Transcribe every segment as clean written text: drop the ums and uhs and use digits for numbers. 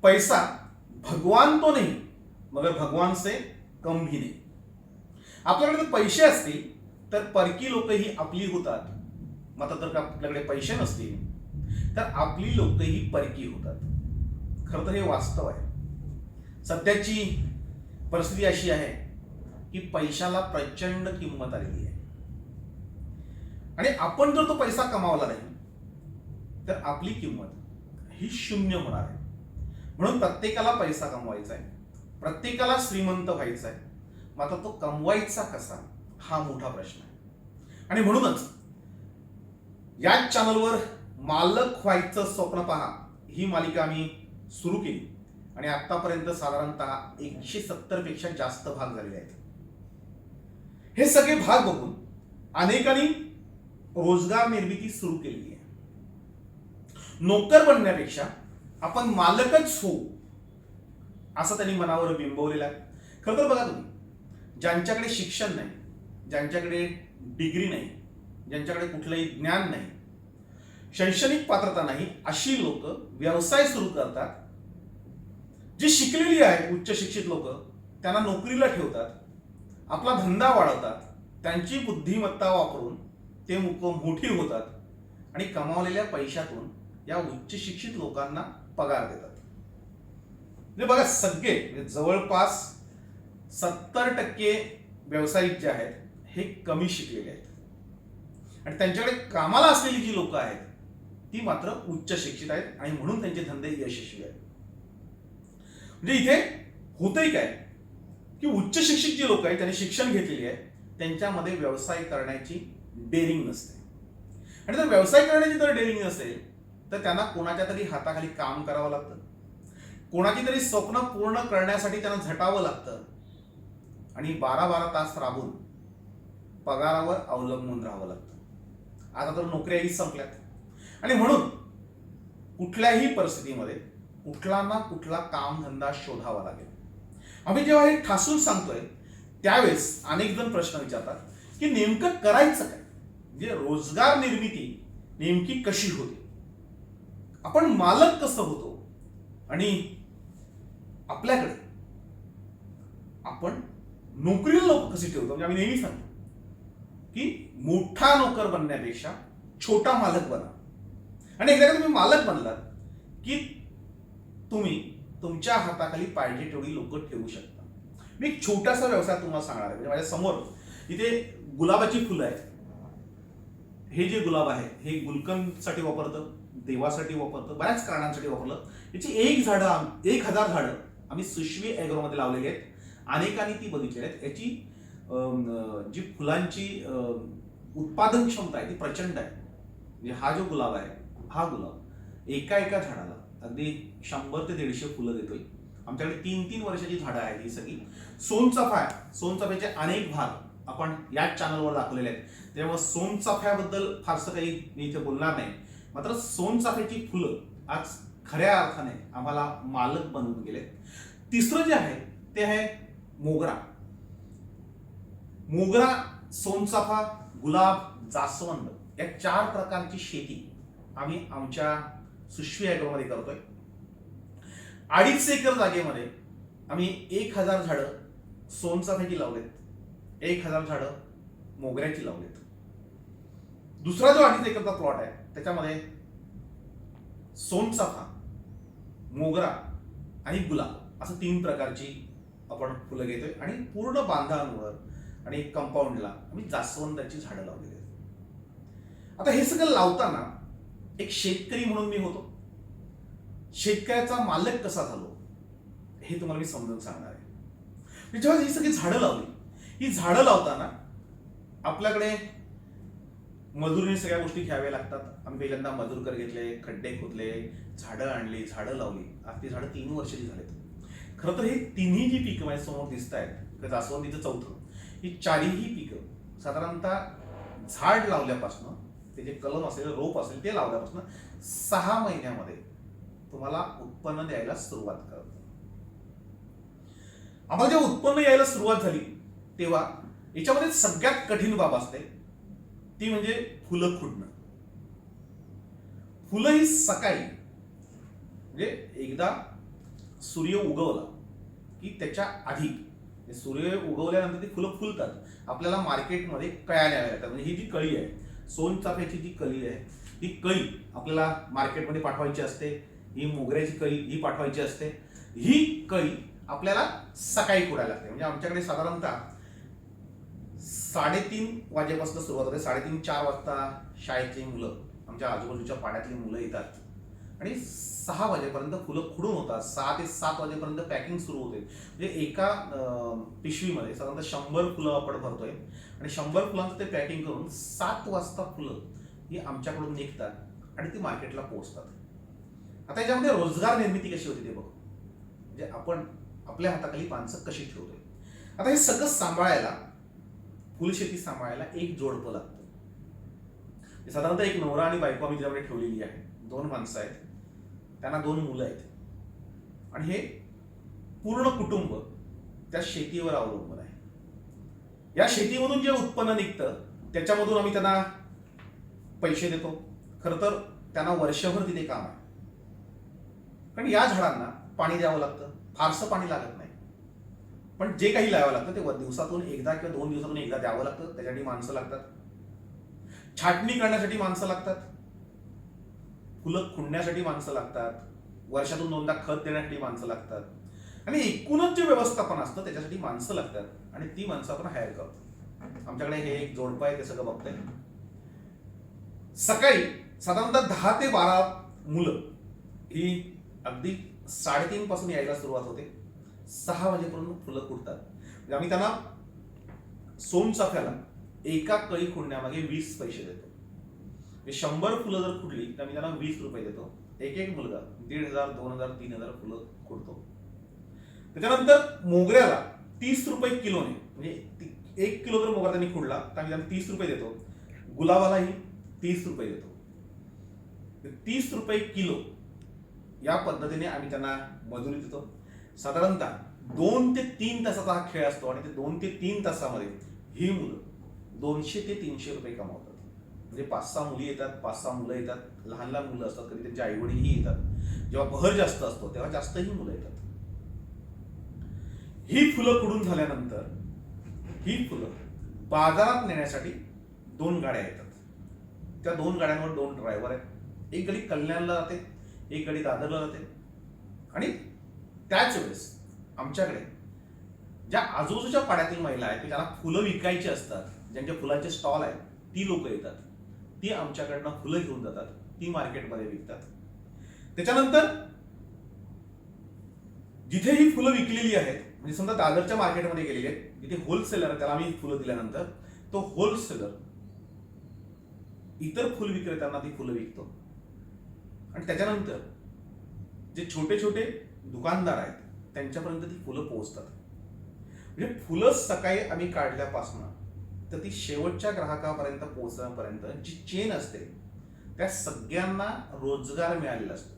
पैसा भगवान तो नहीं मगर भगवान से कम भी नाही. आपल्याकडे जर पैसे असतील तर परकी लोकही आपली होतात, मात्र जर का आपल्याकडे पैसे नसतील तर आपली लोकही परकी होतात. खरं तर हे वास्तव आहे. सध्याची परिस्थिती अशी आहे की पैशाला प्रचंड किंमत आलेली आहे आणि आपण जर तो पैसा कमावला नाही तर आपली किंमत ही शून्य होणार आहे. म्हणून प्रत्येकाला पैसा कमवायचा आहे, प्रत्येकाला श्रीमंत व्हायचा आहे, मात्र तो कमवायचा कसा हा मोठा प्रश्न आहे. आणि म्हणूनच याच चॅनलवर मालक व्हायचं स्वप्न पहा ही मालिका आम्ही सुरू केली आणि आतापर्यंत साधारणतः 170 पेक्षा जास्त भाग झालेले आहेत. हे सगळे भाग बघून अनेकांनी रोजगार निर्मिती सुरू केलेली आहे. नोकर बनण्यापेक्षा आपण मालकच होऊ असं त्यांनी मनावर बिंबवलेलं आहे. खरं तर बघा तुम्ही, ज्यांच्याकडे शिक्षण नाही, ज्यांच्याकडे डिग्री नाही, ज्यांच्याकडे कुठलंही ज्ञान नाही, शैक्षणिक पात्रता नाही, अशी लोक व्यवसाय सुरू करतात. जी शिकलेली आहेत उच्च शिक्षित लोक त्यांना नोकरीला ठेवतात, आपला धंदा वाढवतात, त्यांची बुद्धिमत्ता वापरून ते मोठी होतात आणि कमावलेल्या पैशातून या उच्च शिक्षित लोकांना पगार देतात. म्हणजे बघा, सगळे जवळपास 70% व्यावसायिक जे आहेत हे कमी शिकलेले आहेत आणि त्यांच्याकडे कामाला असलेली जी लोक आहेत ती मात्र उच्च शिक्षित आहेत आणि म्हणून त्यांचे धंदे यशस्वी आहेत. म्हणजे इथे होतंय काय की उच्च शिक्षित जी लोक आहेत त्यांनी शिक्षण घेतलेली आहे त्यांच्यामध्ये व्यवसाय करण्याची डेअरिंग नसते. आणि जर व्यवसाय करण्याची जर डेअरिंग नसेल तर त्यांना कोणाच्या तरी हाताखाली काम करावं लागतं, कोणाची तरी स्वप्न पूर्ण करण्यासाठी त्यांना झटावं लागतं आणि 12-12 तास राबून पगारावर अवलंबून राहावं लागतं. आता तर नोकऱ्याही संपल्यात आणि म्हणून कुठल्याही परिस्थितीमध्ये कुठला ना कुठला कामधंदा शोधावा लागेल. आम्ही जेव्हा हे ठासून सांगतोय त्यावेळेस अनेक जण प्रश्न विचारतात की नेमकं करायचं काय, म्हणजे रोजगार निर्मिती नेमकी कशी होते, आपण मालक कसं होतो आणि आपल्याकडे आपण नोकरीला लोक कशी ठेवतो. म्हणजे आम्ही नेहमी सांगतो की मोठा नोकर बनण्यापेक्षा छोटा मालक बना आणि एकदा तुम्ही मालक बनलात की तुम्ही तुमच्या हाताखाली पाहिजे तेवढी लोक ठेवू शकता. मी एक छोटासा व्यवसाय तुम्हाला सांगणार आहे. म्हणजे माझ्या समोर इथे गुलाबाची फुलं आहेत. हे जे गुलाब आहे हे गुलकंदसाठी वापरतं, देवासाठी वापरतं, बऱ्याच कारणांसाठी वापरलं. याची 1000 झाडं आम्ही सुश्वी ॲग्रोमध्ये लावलेली आहेत. अनेकांनी ती बघितलेली आहेत. याची जी फुलांची उत्पादन क्षमता आहे ती प्रचंड आहे. म्हणजे हा जो गुलाब आहे हा गुलाब एका झाडाला अगदी 100 ते 150 फुलं देतोय. आमच्याकडे 3-3 वर्षाची झाडं आहेत ही सगळी. सोनचाफ्याचे अनेक भाग आपण याच चॅनलवर दाखवलेले आहेत, त्यामुळे सोनचाफ्याबद्दल फारसं काही मी इथे बोलणार नाही. मात्र सोनचाफ्याची फुलं आज खऱ्या अर्थाने आम्हाला मालक बनवून गेले. तिसरं जे आहे ते आहे मोगरा. सोनचाफा, गुलाब, जास्वंद या 4 प्रकारची शेती आम्ही आमच्या सुश्वी ॲग्रोमध्ये करतोय. 2.5 एकर जागेमध्ये आम्ही 1000 झाडं सोनचाफ्याची लावलेत, 1000 झाडं मोगऱ्याची लावलेत. दुसरा जो 2.5 एकरचा प्लॉट आहे त्याच्यामध्ये सोनचाफा, मोगरा आणि गुलाब असं 3 प्रकारची आपण फुलं घेतोय आणि पूर्ण बांधांवर आणि कंपाऊंडला आम्ही जास्वंदाची झाडं लावलेली आहेत. आता हे सगळं लावताना एक शेतकरी म्हणून मी होतो. शेतकऱ्याचा मालक कसा झालो हे तुम्हाला मी समजून सांगणार आहे. जेव्हा ही सगळी झाडं लावली, ही झाडं लावताना आपल्याकडे मजुरीने सगळ्या गोष्टी घ्याव्या लागतात. आम्ही पहिल्यांदा मजूरकर घेतले, खड्डे खोदले, झाडं आणली, झाडं लावली. आज ती झाडं 3 वर्षाची झालीत. खरं तर हे तिन्ही जी पिकं माझ्या समोर दिसत आहेत, जास्वंदीचं 4थं, ही 4ही पिकं साधारणतः झाड लावल्यापासून ते जे कलम असेल, रोप असेल ते लावल्यापासून 6 महिन्यामध्ये तुम्हाला उत्पन्न द्यायला सुरुवात करतं. आम्हाला जेव्हा उत्पन्न यायला सुरुवात झाली तेव्हा याच्यामध्ये सगळ्यात कठीण बाब असते ती म्हणजे फुलं खुडणं. फुलं ही सकाळी म्हणजे एकदा सूर्य उगवला की त्याच्या आधी सूर्य उगवल्यानंतर ती फुलं फुलतात, आपल्याला मार्केटमध्ये कळ्या न्याव्या लागतात. म्हणजे ही जी कळी आहे, सोनचाफ्याची जी कळी आहे, ही कळी आपल्याला मार्केटमध्ये पाठवायची असते. ही मोगऱ्याची कळी ही पाठवायची असते. ही कळी आपल्याला सकाळी खुडायला लागते. म्हणजे आमच्याकडे साधारणतः 3:30 वाजेपासून सुरुवात होते. 3:30-4 वाजता शाळेतली मुलं, आमच्या आजूबाजूच्या पाड्यातली मुलं येतात आणि 6 वाजेपर्यंत फुलं खुडून होतात. 6 ते 7 वाजेपर्यंत पॅकिंग सुरू होते. म्हणजे एका पिशवीमध्ये साधारणतः 100 फुलं आपण भरतोय आणि 100 फुलांचं ते पॅकिंग करून 7 वाजता फुलं ही आमच्याकडून निघतात आणि ती मार्केटला पोहोचतात. आता याच्यामध्ये रोजगार निर्मिती कशी होती ते बघू. म्हणजे आपण आपल्या हाताखाली माणसं कशी ठेवतोय. आता हे सगळं सांभाळायला, फुलशेती सांभाळायला एक जोडपं लागतं. साधारणतः एक नवरा आणि बायको आम्ही तिच्याकडे ठेवलेली आहे. 2 माणसं आहेत, त्यांना 2 मुलं आहेत आणि हे पूर्ण कुटुंब त्या शेतीवर अवलंबून आहे. या शेतीमधून जे उत्पन्न निघतं त्याच्यामधून आम्ही त्यांना पैसे देतो. खरं तर त्यांना वर्षभर तिथे काम आहे, कारण या झाडांना पाणी द्यावं लागतं. फारसं पाणी लागत नाही, पण जे काही लावावं लागतं ते दिवसातून एकदा किंवा 2 दिवसातून एकदा द्यावं लागतं. त्याच्यासाठी माणसं लागतात, छाटणी करण्यासाठी माणसं लागतात, फुलं खुडण्यासाठी माणसं लागतात, वर्षातून 2दा खत देण्यासाठी माणसं लागतात आणि एकूणच जे व्यवस्थापन असतं त्याच्यासाठी माणसं लागतात आणि ती माणसं आपण हायर करतो. आमच्याकडे हे एक जोडपं आहे, ते सगळं बघतंय. सकाळी साधारणतः 10 ते 12 मुलं ही अगदी 3:30 पासून यायला सुरुवात होते. 6 वाजेपर्यंत फुलं खुडतात. म्हणजे आम्ही त्यांना सोनचाफ्याला एका कळी खुडण्यामागे 20 पैसे देतो. 100 फुलं जर खुडली तर आम्ही त्यांना 20 रुपये देतो. एक मुलगा 1,500, 2,000, 3,000 फुलं खुडतो. त्याच्यानंतर मोगऱ्याला 30 रुपये किलोने, म्हणजे 1 किलो जर मोगरा त्यांनी खुडला तर आम्ही त्यांना 30 रुपये देतो. गुलाबालाही 30 रुपये देतो. 30 रुपये किलो या पद्धतीने आम्ही त्यांना मजुरी देतो. साधारणतः 2 ते 3 तासाचा हा खेळ असतो आणि ते 2 ते 3 तासामध्ये ही मुलं 200 ते 300 रुपये कमावतात. म्हणजे 5-6 मुली येतात, 5-6 मुलं येतात, लहान लहान मुलं असतात, कधी त्यांचे आई वडीलही येतात. जेव्हा बहर जास्त असतो तेव्हा जास्तही मुलं येतात. ही फुलं खुडून झाल्यानंतर ही फुलं बाजारात नेण्यासाठी 2 गाड्या येतात. त्या 2 गाड्यांवर 2 ड्रायव्हर आहेत. एक गाडी कल्याणला जाते, एक गाडी दादरला जाते आणि त्याच वेळेस आमच्याकडे ज्या आजूबाजूच्या पाड्यातील महिला आहेत की ज्यांना फुलं विकायची असतात, ज्यांच्या फुलांचे स्टॉल आहेत, ती लोक येतात. ती आमच्याकडनं फुलं घेऊन जातात, ती मार्केटमध्ये विकतात. त्याच्यानंतर जिथे ही फुलं विकलेली आहेत, म्हणजे समजा दादरच्या मार्केटमध्ये गेलेली आहेत, जिथे होलसेलर त्याला आम्ही फुलं दिल्यानंतर तो होलसेलर इतर फुल विक्रेत्यांना ती फुलं विकतो आणि त्याच्यानंतर जे छोटे छोटे दुकानदार आहेत त्यांच्यापर्यंत ती फुलं पोहोचतात. म्हणजे फुलं सकाळी आम्ही काढल्यापासून तर ती शेवटच्या ग्राहकापर्यंत पोहोचण्यापर्यंत जी चेन असते त्या सगळ्यांना रोजगार मिळालेला असतो.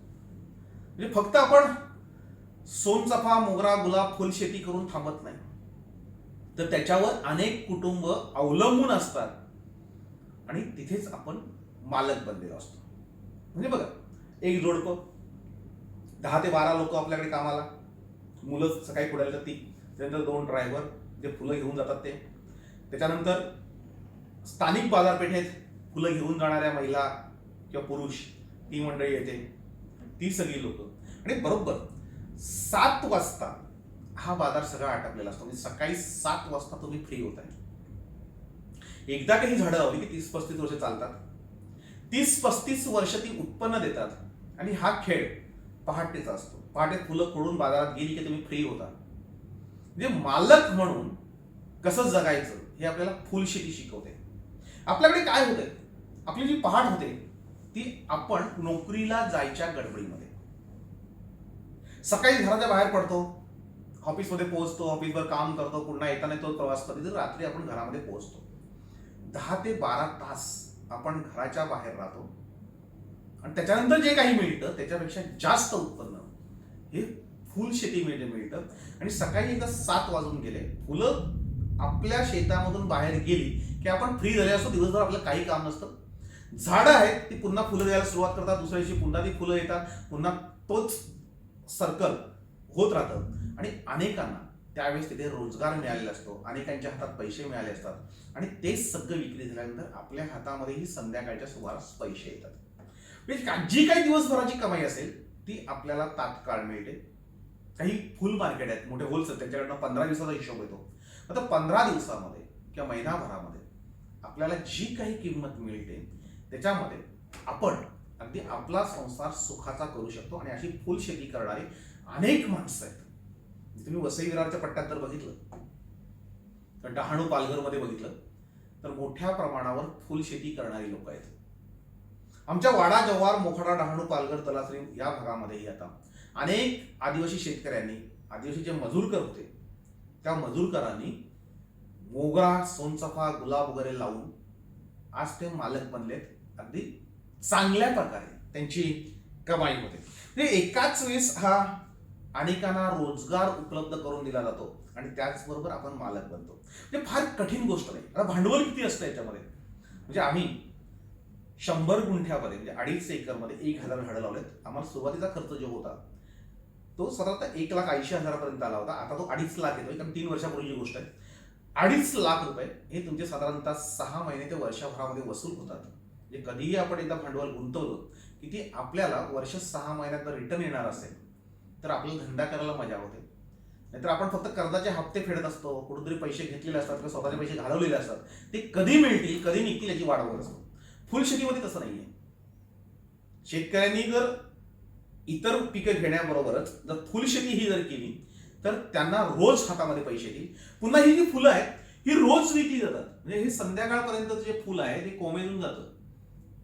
म्हणजे फक्त आपण सोनचाफा, मोगरा, गुलाब फुल शेती करून थांबत नाही, तर त्याच्यावर अनेक कुटुंब अवलंबून असतात आणि तिथेच आपण मालक बनलेलो असतो. म्हणजे बघा, एक जोडपं, 10 ते 12 लोक आपल्याकडे कामाला, मुलं सकाळी खुडायला जाती, त्यानंतर 2 ड्रायव्हर जे फुलं घेऊन जातात ते, त्याच्यानंतर स्थानिक बाजारपेठेत फुलं घेऊन जाणाऱ्या महिला किंवा पुरुष ती मंडळी येते, ती सगळी लोक. आणि बरोबर 7 वाजता हा बाजार सगळा आटपलेला असतो. म्हणजे सकाळी 7 वाजता तुम्ही फ्री होताय. एकदा काही झाडं लावली की 30-35 वर्ष चालतात. 30-35 वर्ष ती उत्पन्न देतात आणि हा खेळ पहाटेचा असतो. पहाटे फुलं खोडून बाजारात गेली की तुम्ही फ्री होता. म्हणजे मालक म्हणून कसं जगायचं हे आपल्याला फुलशेती शिकवते. आपल्याकडे काय होते, आपली जी पहाट होते ती आपण नोकरीला जायच्या गडबडीमध्ये सकाळी घराच्या बाहेर पडतो, ऑफिसमध्ये पोहोचतो, ऑफिसवर काम करतो, पुन्हा येताना तो प्रवास करतो, तर रात्री आपण घरामध्ये पोहोचतो. 10 ते 12 तास आपण घराच्या बाहेर राहतो आणि त्याच्यानंतर जे काही मिळतं त्याच्यापेक्षा जास्त उत्पन्न हे फुल शेतीमध्ये मिळतं. आणि सकाळी एकदा 7 वाजून गेले, फुलं आपल्या शेतामधून बाहेर गेली की आपण फ्री झाले असतो. दिवसभर आपलं काही काम नसतं. झाडं आहेत ती पुन्हा फुलं द्यायला सुरुवात करतात, दुसऱ्या दिवशी पुन्हा ती फुलं येतात, पुन्हा तोच सर्कल होत राहतं आणि अनेकांना त्यावेळेस तिथे रोजगार मिळालेला असतो, अनेकांच्या हातात पैसे मिळाले असतात आणि तेच सगळं विक्री झाल्यानंतर आपल्या हातामध्येही संध्याकाळच्या सुमारास पैसे येतात. म्हणजे जी काही दिवसभराची कमाई असेल ती आपल्याला तात्काळ मिळते. काही फुल मार्केट आहेत, मोठे होलसेल, त्यांच्याकडनं 15 दिवसाचा हिशोब येतो. आता 15 दिवसामध्ये किंवा महिनाभरामध्ये आपल्याला जी काही किंमत मिळते त्याच्यामध्ये आपण अगदी आपला संसार सुखाचा करू शकतो. आणि अशी फुल शेती करणारी अनेक माणसं आहेत. तुम्ही वसई विरारच्या पट्ट्यात जर बघितलं तर डहाणू पालघरमध्ये बघितलं तर मोठ्या प्रमाणावर फुल शेती करणारी लोक आहेत. आमच्या वाडा, जव्हार, मोखाडा, डहाणू, पालघर, तलासरी या भागामध्येही आता अनेक आदिवासी शेतकऱ्यांनी, आदिवासी जे मजूरकर होते त्या मजूरकरांनी मोगरा, सोनचाफा, गुलाब वगैरे लावून आज ते मालक बनलेत. अगदी चांगल्या प्रकारे त्यांची कमाई होते. म्हणजे एकाच वेळेस हा अनेकांना रोजगार उपलब्ध करून दिला जातो आणि त्याचबरोबर आपण मालक बनतो. म्हणजे फार कठीण गोष्ट नाही. आता भांडवल किती असतं याच्यामध्ये? म्हणजे आम्ही 100 गुंठ्यामध्ये म्हणजे 2.5 एकरमध्ये 1,000 झाडं लावलेत. आम्हाला सुरुवातीचा खर्च जो होता तो साधारणतः 1,80,000 पर्यंत आला होता. आता तो 2.5 लाख येतोय, कारण 3 वर्षापूर्वीची गोष्ट आहे. 2.5 लाख रुपये हे तुमचे साधारणतः 6 महिने ते वर्षभरामध्ये वसूल होतात. म्हणजे कधीही आपण एकदा भांडवल गुंतवलं की ती आपल्याला वर्ष 6 महिन्यात रिटर्न येणार असेल तर आपल्याला धंदा करायला मजा होते. नाहीतर आपण फक्त कर्जाचे हप्ते फेडत असतो, कुठेतरी पैसे घेतलेले असतात किंवा स्वतःचे पैसे घालवलेले असतात, ते कधी मिळतील कधी निघतील याची वाट बघत असतो. फुल शेतीमध्ये तसं नाहीये. शेतकऱ्यांनी जर इतर पिकं घेण्याबरोबरच जर फुल शेती ही जर केली तर त्यांना रोज हातामध्ये पैसे येतील. पुन्हा ही जी फुलं आहेत ही रोज विकली जातात. म्हणजे हे संध्याकाळपर्यंत जे फुल आहे ते कोमेजून जातं.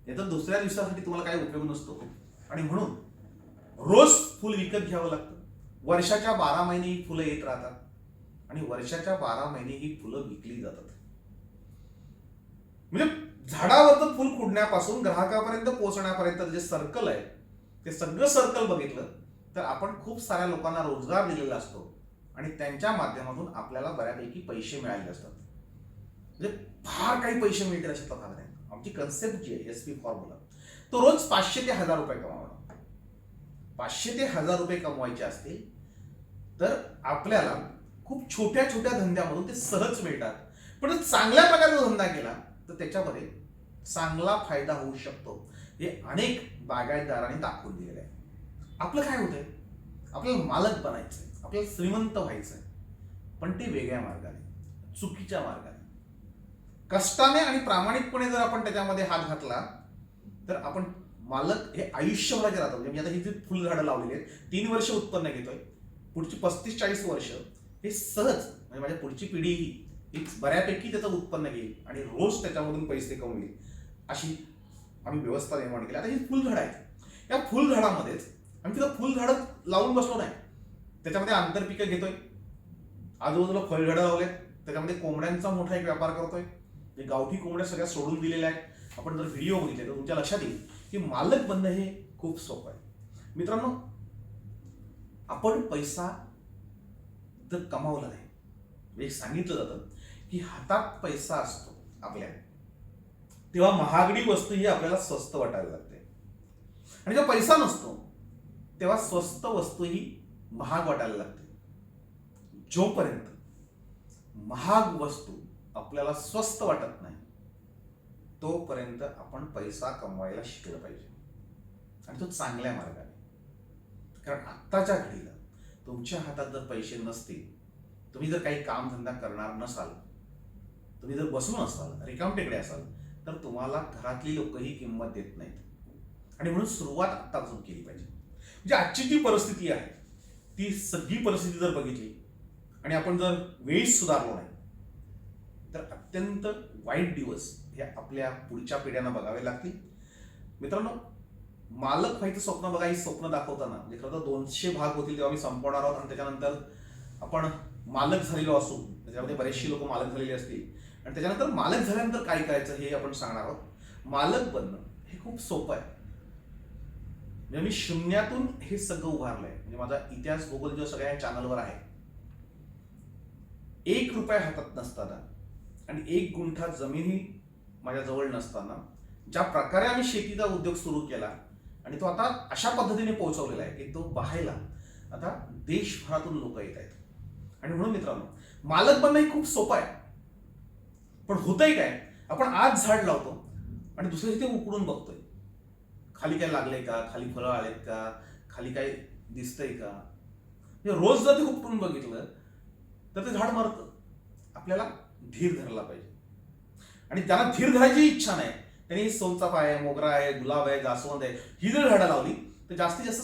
याचा दुसऱ्या दिवसासाठी तुम्हाला काही उपयोग नसतो आणि म्हणून रोज फुल विकत घ्यावं लागतं. वर्षाच्या 12 महिने ही फुलं येत राहतात आणि वर्षाच्या 12 महिने ही फुलं विकली जातात. म्हणजे झाडावरचं फुल खुडण्यापासून ग्राहकापर्यंत पोहोचण्यापर्यंत जे सर्कल आहे ते सगळं सर्कल बघितलं तर आपण खूप साऱ्या लोकांना रोजगार दिलेला असतो आणि त्यांच्या माध्यमातून आपल्याला बऱ्यापैकी पैसे मिळालेले असतात. म्हणजे फार काही पैसे मिळतील अशा प्रकारे नाही. आमची कन्सेप्ट जी आहे SP फॉर्म्युला तो रोज 500 ते 1000 रुपये कमावणं. 500 ते 1000 रुपये कमवायचे असतील तर आपल्याला खूप छोट्या छोट्या धंद्यामधून ते सहज मिळतात. पण जर चांगल्या प्रकारे धंदा केला तर त्याच्यामध्ये चांगला फायदा होऊ शकतो. हे अनेक बागायतदारांनी दाखवून दिलेलं आहे. आपलं काय होतंय? आपल्याला मालक बनायचंय, आपल्याला श्रीमंत व्हायचंय, पण ते वेगळ्या मार्गाने, चुकीच्या मार्गाने. कष्टाने आणि प्रामाणिकपणे जर आपण त्याच्यामध्ये हात घातला तर आपण मालक हे आयुष्यभराचे राहतो. म्हणजे मी आता ही जी फुलझाडं लावलेली आहेत 3 वर्ष उत्पन्न घेतोय, पुढची 35-40 वर्ष हे सहज म्हणजे माझ्या पुढची पिढी ही बऱ्यापैकी त्याचं उत्पन्न घेईल आणि रोज त्याच्यामधून पैसे कमवेल अशी आम्ही व्यवस्था निर्माण केली. आता ही फुलझाडं आहेत. या फुलझाडामध्येच आम्ही तिथं फुलझाडं लावून बसलो नाही, त्याच्यामध्ये आंतरपिकं घेतोय, आजूबाजूला फळझाडं लावलेत, त्याच्यामध्ये कोंबड्यांचा मोठा एक व्यापार करतोय. गावठी कोंबड्या सगळ्या सोडून दिलेल्या आहेत. आपण जर व्हिडिओ बघितले तर तुमच्या लक्षात येईल की मालक बनणं हे खूप सोपं आहे. मित्रांनो, आपण पैसा जर कमावला नाही, म्हणजे सांगितलं जातं की हातात पैसा असतो आपल्या तेव्हा महागडी वस्तू ही आपल्याला स्वस्त वाटायला लागते आणि जेव्हा पैसा नसतो तेव्हा स्वस्त वस्तू ही महाग वाटायला लागते. जोपर्यंत महाग वस्तू आपल्याला स्वस्त वाटत नाही तोपर्यंत आपण पैसा कमवायला शिकलं पाहिजे आणि तो चांगल्या मार्गाने. कारण आत्ताच्या घडीला तुमच्या हातात जर पैसे नसतील, तुम्ही जर काही कामधंदा करणार नसाल, तुम्ही जर बसून असाल, रिकामटेकडे असाल तर तुम्हाला घरातली लोकही किंमत देत नाहीत आणि म्हणून सुरुवात आत्तापासून केली पाहिजे. म्हणजे आजची जी परिस्थिती आहे ती सगळी परिस्थिती जर बघितली आणि आपण जर वेळीच सुधारलो नाही तर अत्यंत वाईट दिवस हे आपल्या पुढच्या पिढ्यांना बघावे लागतील. मित्रांनो, मालक व्हायचं स्वप्न बघा, ही स्वप्न दाखवताना म्हणजे खरं तर 200 भाग होतील तेव्हा मी संपवणार आहोत आणि त्याच्यानंतर आपण मालक झालेलो असू, त्याच्यामध्ये बरेचशी लोक मालक झालेली असतील आणि त्याच्यानंतर मालक झाल्यानंतर काय करायचं हे आपण सांगणार आहोत. मालक बनणं हे खूप सोपं आहे. म्हणजे मी शून्यातून हे सगळं उभारलंय. म्हणजे माझा इतिहास भूगोल जो सगळ्या चॅनलवर आहे, 1 रुपया हातात नसताना आणि 1 गुंठा जमीनही माझ्या जवळ नसताना ज्या प्रकारे आम्ही शेतीचा उद्योग सुरू केला आणि तो आता अशा पद्धतीने पोहोचवलेला आहे की तो पाहायला आता देशभरातून लोक येत आहेत. आणि म्हणून मित्रांनो, मालक बनणं हे खूप सोपं आहे. पण होतंय काय, आपण आज झाड लावतो आणि दुसऱ्या दिवशी ते उकडून बघतोय, खाली काय लागलंय का, खाली फळं आलेत का, खाली काय दिसतंय का. म्हणजे रोज जर ते उपटून बघितलं तर ते झाड मरतं. आपल्याला धीर धरला पाहिजे. आणि ज्यांना धीर धरायची इच्छा नाही त्यांनी सोनचाफा आहे, मोगरा आहे, गुलाब आहे, जास्वंद आहे, ही जर झाडं लावली तर जास्तीत जास्त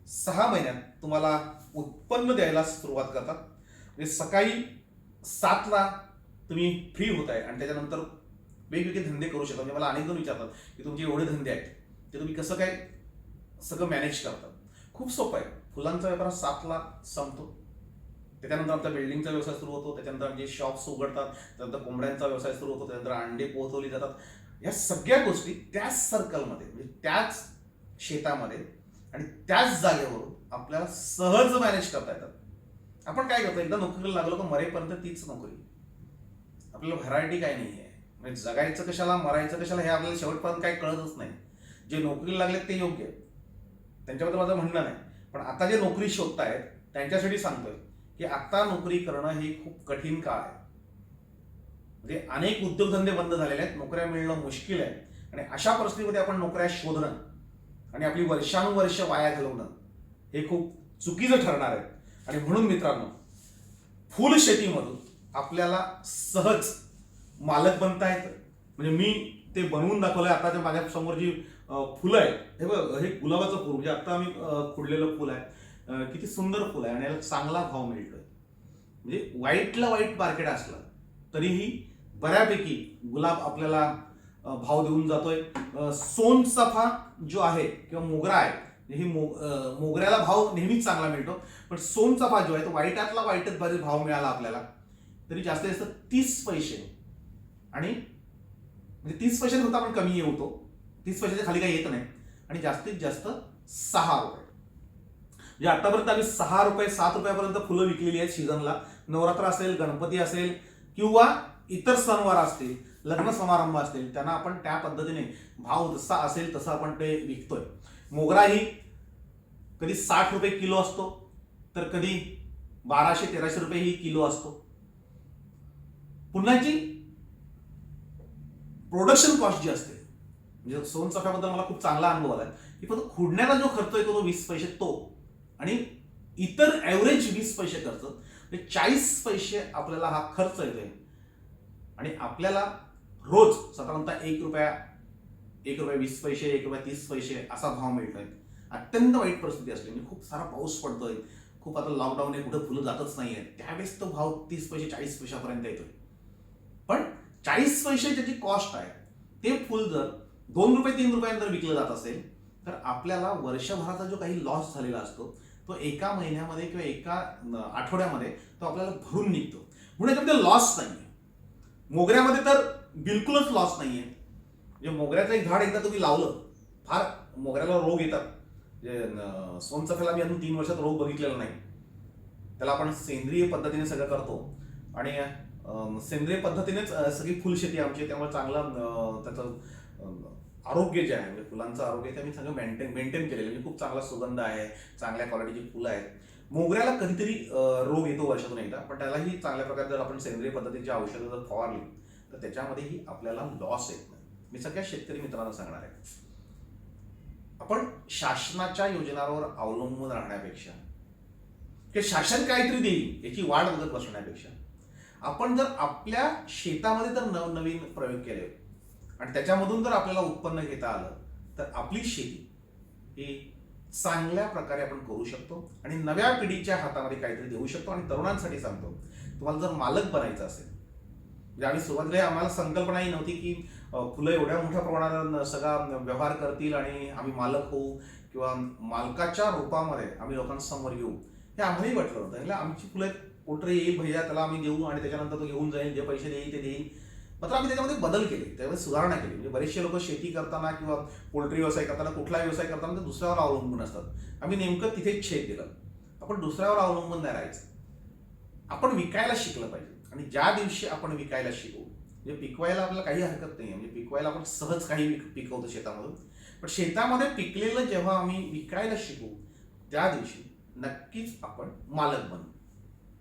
6 महिन्यात तुम्हाला उत्पन्न द्यायला सुरुवात करतात. म्हणजे सकाळी 7ला तुम्ही फ्री होताय आणि त्याच्यानंतर वेगवेगळे धंदे करू शकता. म्हणजे मला अनेक जण विचारतात की तुमचे एवढे धंदे आहेत ते तुम्ही कसं काय सगळं मॅनेज करतात. खूप सोपं आहे. फुलांचा व्यापार 7ला संपतो, त्याच्यानंतर आमचा बिल्डिंगचा व्यवसाय सुरू होतो, त्याच्यानंतर आमचे शॉप्स उघडतात, त्यानंतर कोंबड्यांचा व्यवसाय सुरू होतो, त्यानंतर अंडे पोहोचवली जातात. या सगळ्या गोष्टी त्याच सर्कलमध्ये, म्हणजे त्याच शेतामध्ये आणि त्याच जागेवरून आपल्याला सहज मॅनेज करता येतात. आपण काय करतो, एकदा नोकरीला लागलो का मरेपर्यंत तीच नोकरी. आपल्याला व्हरायटी काय नाही आहे. म्हणजे जगायचं कशाला, मरायचं कशाला हे आपल्याला शेवटपर्यंत काही कळतच नाही. जे नोकरीला लागले ते योग्य आहे, त्यांच्याबद्दल माझं म्हणणं नाही. पण आता जे नोकरी शोधतायत त्यांच्यासाठी सांगतोय की आता नोकरी करणं हे खूप कठीण काळ आहे. म्हणजे अनेक उद्योगधंदे बंद झालेले आहेत, नोकऱ्या मिळणं मुश्किल आहे. आणि अशा परिस्थितीमध्ये आपण नोकऱ्या शोधणं आणि आपली वर्षानुवर्ष वाया घालवणं हे खूप चुकीचं ठरणार आहे. आणि म्हणून मित्रांनो, फुल शेतीमधून आपल्याला सहज मालक बनता येतं. म्हणजे मी ते बनवून दाखवलंय. आता ते माझ्या समोर जी फुलं आहेत, हे बघ, हे गुलाबाचं फुल, म्हणजे आता आम्ही खुडलेलं फुल आहे. किती सुंदर फुल आहे आणि याला चांगला भाव मिळतोय. म्हणजे वाईटला वाईट मार्केट असलं तरीही बऱ्यापैकी गुलाब आपल्याला भाव देऊन जातोय. सोनचाफा जो आहे किंवा मोगरा आहे, ही मोगऱ्याला भाव नेहमीच चांगला मिळतो. पण सोनचाफा जो आहे तो वाईटातला वाईटच बरेच भाव मिळाला आपल्याला तरी जास्तीत जास्त 30 पैसे. आणि म्हणजे 30 पैसे होता, आपण कमी येतो, 30 पैशाच्या खाली काही येत नाही. आणि जास्तीत जास्त 6 रुपये. म्हणजे आतापर्यंत आम्ही 6 रुपये 7 रुपयापर्यंत फुलं विकलेली आहेत सीझनला. नवरात्र असेल, गणपती असेल किंवा इतर सणवार असतील, लग्न समारंभ असतील, त्यांना आपण त्या पद्धतीने भाव जसा असेल तसं आपण ते विकतोय. मोगराही कधी 60 रुपये किलो असतो तर कधी 1200-1300 रुपये ही किलो असतो. पुन्हा जी प्रोडक्शन कॉस्ट जी असते, म्हणजे सोनचाफ्याबद्दल मला खूप चांगला अनुभव आला की फक्त खुडण्याला जो खर्च येतो तो 20 पैसे तो, आणि इतर ॲव्हरेज 20 पैसे खर्च, म्हणजे 40 पैसे आपल्याला हा खर्च येतोय. आणि आपल्याला रोज साधारणतः 1 रुपया, 1 रुपया 20 पैसे, 1 रुपया 30 पैसे असा भाव मिळतोय. अत्यंत वाईट परिस्थिती असली, म्हणजे खूप सारा पाऊस पडतोय, खूप आता लॉकडाऊन आहे, कुठे फुलं जातच नाहीये, त्यावेळेस तो भाव 30 पैसे 40 पैशापर्यंत येतोय. पण 40 पैसे ज्याची कॉस्ट आहे ते फुल जर 2 रुपये 3 रुपयांवर विकलं जात असेल तर आपल्याला वर्षभराचा जो काही लॉस झालेला असतो तो एका महिन्यामध्ये किंवा एका आठवड्यामध्ये तो आपल्याला भरून निघतो. म्हणून याच्यामध्ये लॉस नाहीये. मोगऱ्यामध्ये तर बिलकुलच लॉस नाहीये. म्हणजे मोगऱ्याचं एक झाड एकदा तुम्ही लावलं, फार मोगऱ्याला रोग येतात. म्हणजे सोनचाफ्याला मी अजून 3 वर्षात रोग बघितलेला नाही. त्याला आपण सेंद्रिय पद्धतीने सगळं करतो आणि सेंद्रिय पद्धतीनेच सगळी फुलशेती आमची, त्यामुळे चांगलं त्याचं आरोग्य जे आहे, म्हणजे फुलांचं आरोग्य ते आम्ही सगळं मेंटेन केलेलं. म्हणजे खूप चांगला सुगंध आहे, चांगल्या क्वालिटीची फुलं आहेत. मोगऱ्याला कधीतरी रोग येतो वर्षातून एकदा, पण त्यालाही चांगल्या प्रकारे जर आपण सेंद्रिय पद्धतीची औषधं जर फवारली तर त्याच्यामध्येही आपल्याला लॉस येत नाही. मी सगळ्या शेतकरी मित्रांना सांगणार आहे, आपण शासनाच्या योजनांवर अवलंबून राहण्यापेक्षा किंवा शासन काहीतरी देईल याची वाट बघत बसण्यापेक्षा आपण जर आपल्या शेतामध्ये जर नवनवीन प्रयोग केले आणि त्याच्यामधून जर आपल्याला उत्पन्न घेता आलं तर आपली शेती ही चांगल्या प्रकारे आपण करू शकतो आणि नव्या पिढीच्या हातामध्ये काहीतरी देऊ शकतो. आणि तरुणांसाठी सांगतो, तुम्हाला जर मालक बनायचं असेल, म्हणजे आम्ही सुरुवातीला आम्हाला संकल्पनाही नव्हती की फुलं एवढ्या मोठ्या प्रमाणात सगळा व्यवहार करतील आणि आम्ही मालक होऊ किंवा मालकाच्या रूपामध्ये आम्ही लोकांसमोर येऊ, हे आम्हालाही वाटलं होतं. म्हणजे आमची फुलं कोणतरी येईल भैया, त्याला आम्ही देऊ आणि त्याच्यानंतर तो घेऊन जाईल, जे पैसे देईल ते देईल. मात्र आम्ही त्याच्यामध्ये बदल केले, त्यामध्ये सुधारणा केली. म्हणजे बरेचसे लोक शेती करताना किंवा पोल्ट्री व्यवसाय करताना, कुठला व्यवसाय करताना ते दुसऱ्यावर अवलंबून असतात. आम्ही नेमकं तिथेच छेद दिलं. आपण दुसऱ्यावर अवलंबून नाही राहायचं, आपण विकायला शिकलं पाहिजे. आणि ज्या दिवशी आपण विकायला शिकू, म्हणजे पिकवायला आपल्याला काही हरकत नाही, म्हणजे पिकवायला आपण सहज काही पिकवतो शेतामधून, पण शेतामध्ये पिकलेलं जेव्हा आम्ही विकायला शिकू त्या दिवशी नक्कीच आपण मालक बनू.